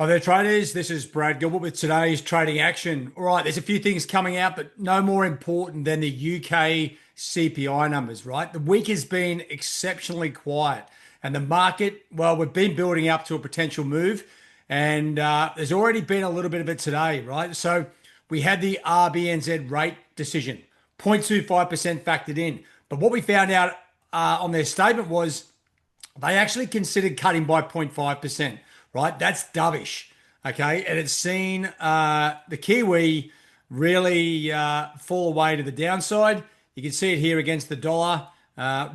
Hi there, traders. This is Brad Gilbert with today's trading action. All right, there's a few things coming out, but no more important than the UK CPI numbers, right? The week has been exceptionally quiet, and the market, well, we've been building up to a potential move, and there's already been a little bit of it today, right? So we had the RBNZ rate decision, 0.25% factored in. But what we found out on their statement was they actually considered cutting by 0.5%, right? That's dovish, okay? And it's seen the Kiwi really fall away to the downside. You can see it here against the dollar,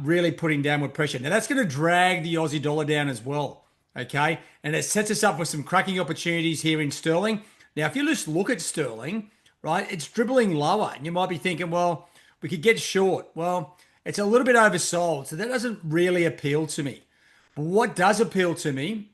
really putting downward pressure. Now, that's going to drag the Aussie dollar down as well, okay? And it sets us up with some cracking opportunities here in sterling. Now, if you just look at sterling, right, it's dribbling lower. And you might be thinking, well, we could get short. Well, it's a little bit oversold, so that doesn't really appeal to me. But what does appeal to me,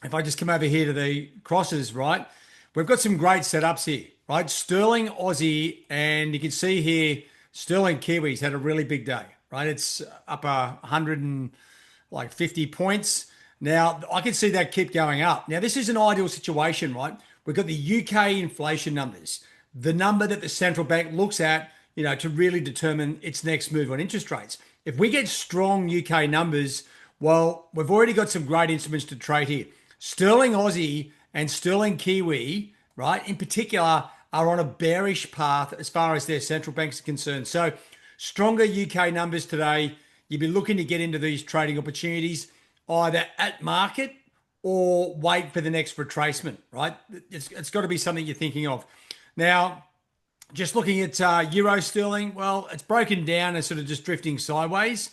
if I just come over here to the crosses, right, we've got some great setups here, right? Sterling, Aussie, and you can see here, Sterling Kiwis had a really big day, right? It's up 150 points. Now, I can see that keep going up. Now, this is an ideal situation, right? We've got the UK inflation numbers, the number that the central bank looks at, to really determine its next move on interest rates. If we get strong UK numbers, well, we've already got some great instruments to trade here. Sterling Aussie and Sterling Kiwi, right, in particular, are on a bearish path as far as their central banks are concerned. So stronger UK numbers today. You'd be looking to get into these trading opportunities either at market or wait for the next retracement, right? It's got to be something you're thinking of. Now, just looking at Euro Sterling, well, it's broken down and sort of just drifting sideways.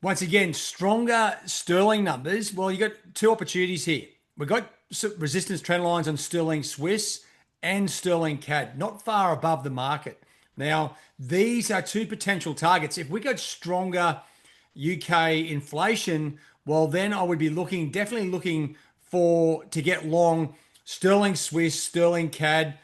Once again, stronger sterling numbers. Well, you got two opportunities here. We've got resistance trend lines on sterling Swiss and sterling CAD, not far above the market. Now, these are two potential targets. If we got stronger UK inflation, well, then I would be definitely looking to get long sterling Swiss, sterling CAD,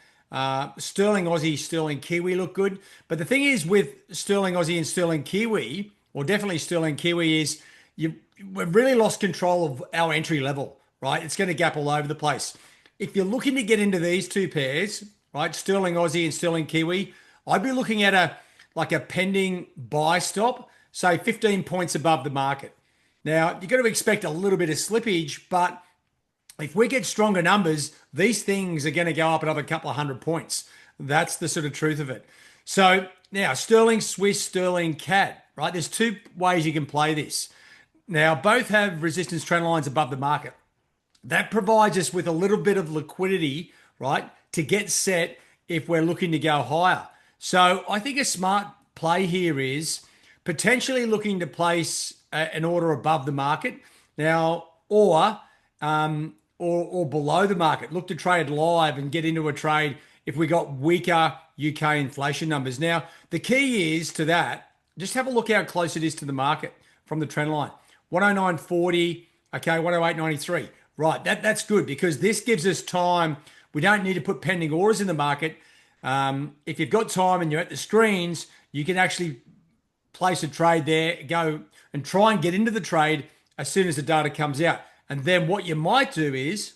sterling Aussie, sterling Kiwi look good. But the thing is with sterling Aussie and sterling Kiwi, or definitely sterling Kiwi, is we've really lost control of our entry level, right? It's going to gap all over the place. If you're looking to get into these two pairs, right, sterling Aussie and sterling Kiwi, I'd be looking at a pending buy stop, say 15 points above the market. Now, you've got to expect a little bit of slippage, but if we get stronger numbers, these things are going to go up another couple of hundred points. That's the sort of truth of it. So now, sterling Swiss, sterling CAD, right? There's two ways you can play this. Now, both have resistance trend lines above the market. That provides us with a little bit of liquidity, right, to get set if we're looking to go higher. So I think a smart play here is potentially looking to place an order above the market now, or below the market. Look to trade live and get into a trade if we got weaker UK inflation numbers. Now, the key is to that, just have a look how close it is to the market from the trend line. 109.40, okay, 108.93. Right, that's good because this gives us time. We don't need to put pending orders in the market. If you've got time and you're at the screens, you can actually place a trade there, go and try and get into the trade as soon as the data comes out. And then what you might do is,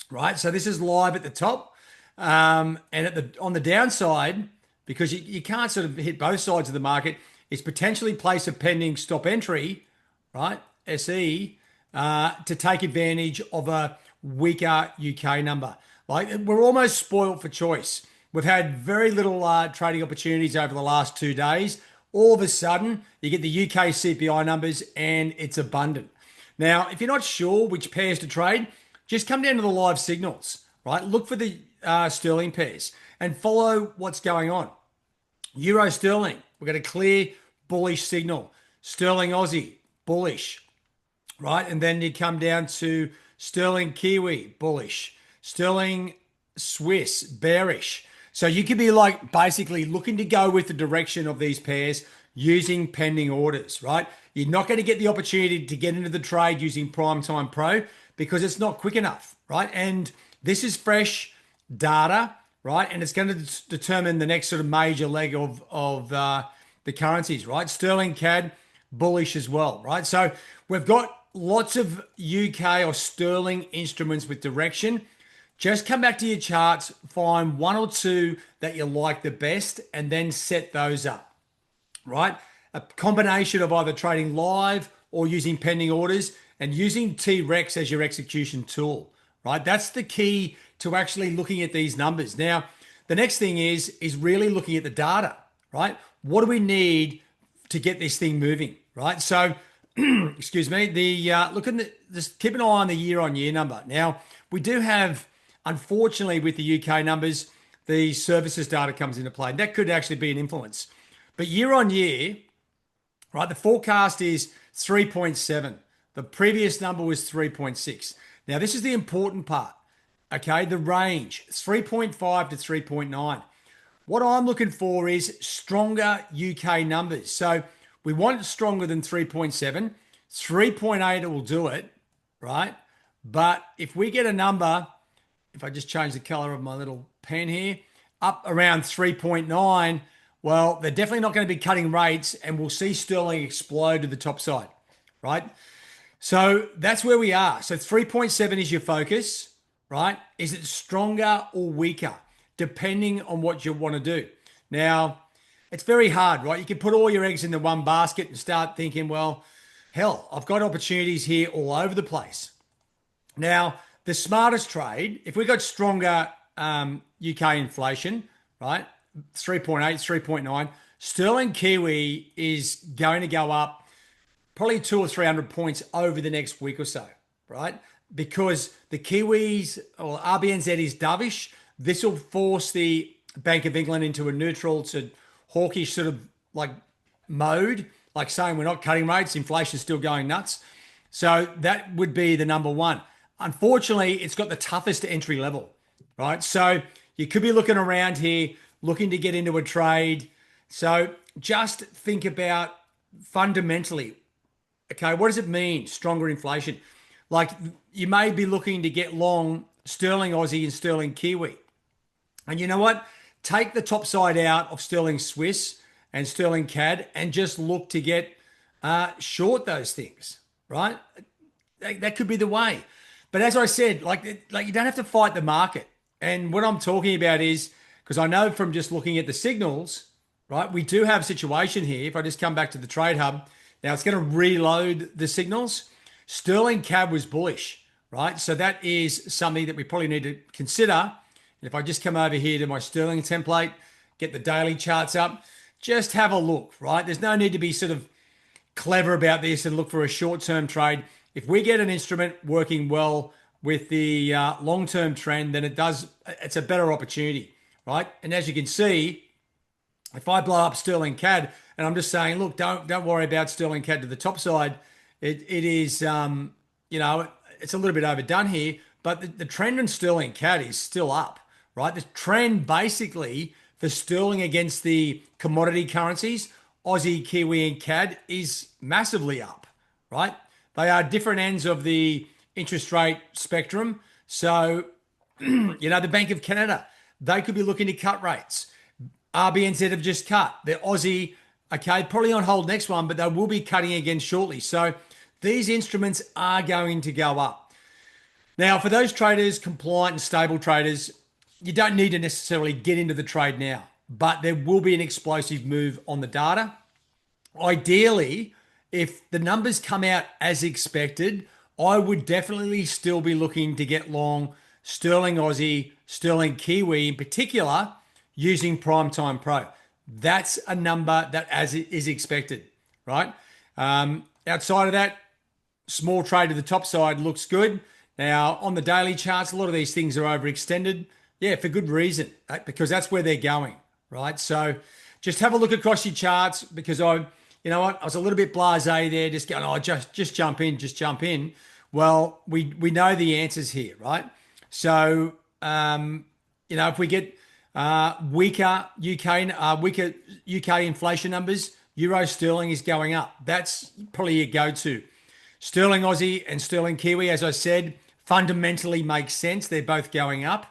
right, so this is live at the top, and on the downside, because you can't sort of hit both sides of the market, is potentially place a pending stop entry, right, SE, to take advantage of a weaker UK number. Like we're almost spoiled for choice. We've had very little trading opportunities over the last 2 days. All of a sudden, you get the UK CPI numbers and it's abundant. Now, if you're not sure which pairs to trade, just come down to the live signals, right? Look for the sterling pairs and follow what's going on. Euro sterling, we've got a clear bullish signal. Sterling Aussie, bullish, right? And then you come down to sterling Kiwi, bullish. Sterling Swiss, bearish. So you could be like basically looking to go with the direction of these pairs using pending orders, right? You're not going to get the opportunity to get into the trade using Prime Time Pro because it's not quick enough, right? And this is fresh data, right? And it's going to determine the next sort of major leg of the currencies, right? Sterling CAD, bullish as well, right? So we've got lots of UK or sterling instruments with direction. Just come back to your charts, find one or two that you like the best, and then set those up, right? A combination of either trading live or using pending orders and using T-Rex as your execution tool, right? That's the key to actually looking at these numbers. Now, the next thing is really looking at the data, right? What do we need to get this thing moving, right? So, excuse me, look at just keep an eye on the year-on-year number. Now, we do have, unfortunately, with the UK numbers, the services data comes into play. That could actually be an influence. But year-on-year, right, the forecast is 3.7. The previous number was 3.6. Now, this is the important part, okay? The range, 3.5 to 3.9. What I'm looking for is stronger UK numbers. So we want it stronger than 3.7. 3.8 will do it, right? But if we get a number, if I just change the color of my little pen here, up around 3.9, well, they're definitely not going to be cutting rates, and we'll see sterling explode to the top side, right? So that's where we are. So 3.7 is your focus, right? Is it stronger or weaker, depending on what you want to do? Now, it's very hard, right? You can put all your eggs into one basket and start thinking, well, hell, I've got opportunities here all over the place. Now, the smartest trade, if we got stronger UK inflation, right? 3.8, 3.9, sterling Kiwi is going to go up probably 200 or 300 points over the next week or so, right? Because the Kiwis or RBNZ is dovish. This will force the Bank of England into a neutral to hawkish sort of like mode, like saying we're not cutting rates, inflation's still going nuts. So that would be the number one. Unfortunately, it's got the toughest entry level, right? So you could be looking around here, looking to get into a trade. So just think about fundamentally, okay, what does it mean, stronger inflation? Like you may be looking to get long sterling Aussie and sterling Kiwi. And you know what? Take the top side out of sterling Swiss and sterling CAD and just look to get short those things, right? That could be the way. But as I said, like you don't have to fight the market. And what I'm talking about is, because I know from just looking at the signals, right, we do have a situation here. If I just come back to the trade hub, now it's going to reload the signals. Sterling CAD was bullish, right? So that is something that we probably need to consider. And if I just come over here to my sterling template, get the daily charts up, just have a look, right? There's no need to be sort of clever about this and look for a short-term trade. If we get an instrument working well with the long-term trend, then it's a better opportunity, right? And as you can see, if I blow up sterling CAD, and I'm just saying, look, don't worry about sterling CAD to the top side. It is, it's a little bit overdone here, but the trend in sterling CAD is still up, right? The trend basically for sterling against the commodity currencies, Aussie, Kiwi, and CAD, is massively up, right? They are different ends of the interest rate spectrum. So, the Bank of Canada, they could be looking to cut rates. RBNZ have just cut. The Aussie, okay, probably on hold next one, but they will be cutting again shortly. So these instruments are going to go up. Now, for those traders, compliant and stable traders, you don't need to necessarily get into the trade now, but there will be an explosive move on the data. Ideally, if the numbers come out as expected, I would definitely still be looking to get long sterling Aussie, sterling Kiwi in particular, using Primetime Pro. That's a number that as it is expected, right? Outside of that, small trade to the top side looks good. Now, on the daily charts, a lot of these things are overextended. Yeah, for good reason, because that's where they're going, right? So just have a look across your charts, because I was a little bit blasé there, just going, oh, just jump in. Well, we know the answers here, right? So, if we get weaker UK inflation numbers, Euro sterling is going up. That's probably your go-to. Sterling Aussie and sterling Kiwi, as I said, fundamentally makes sense. They're both going up.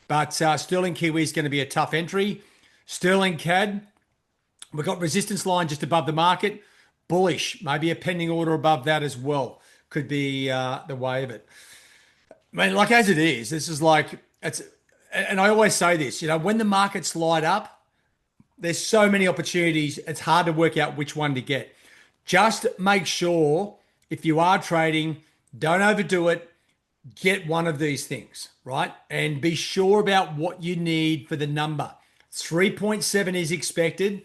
But sterling Kiwi is going to be a tough entry. Sterling CAD, we've got resistance line just above the market. Bullish, maybe a pending order above that as well. could be the way of it. I mean, like as it is, this is like it's, and I always say this, when the markets light up, there's so many opportunities. It's hard to work out which one to get. Just make sure if you are trading, don't overdo it. Get one of these things, right? And be sure about what you need for the number. 3.7 is expected.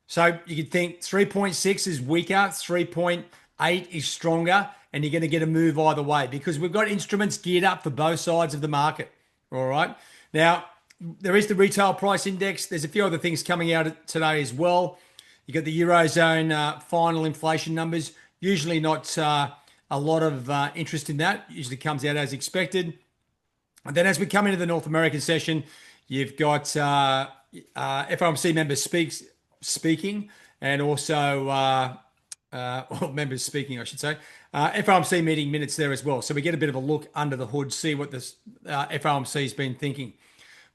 So you could think 3.6 is weaker, 3.8 is stronger, and you're going to get a move either way because we've got instruments geared up for both sides of the market. All right. Now, there is the retail price index. There's a few other things coming out today as well. You got the Eurozone final inflation numbers. Usually not a lot of interest in that. Usually comes out as expected. And then as we come into the North American session, you've got FOMC members speaking, and also members speaking, I should say. FOMC meeting minutes there as well. So we get a bit of a look under the hood, see what this FOMC has been thinking.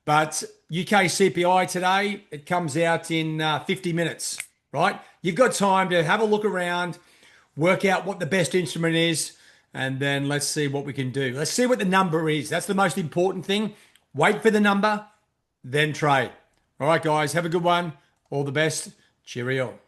But UK CPI today, it comes out in 50 minutes, right? You've got time to have a look around, work out what the best instrument is, and then let's see what we can do. Let's see what the number is. That's the most important thing. Wait for the number, then trade. All right, guys, have a good one. All the best. Cheerio.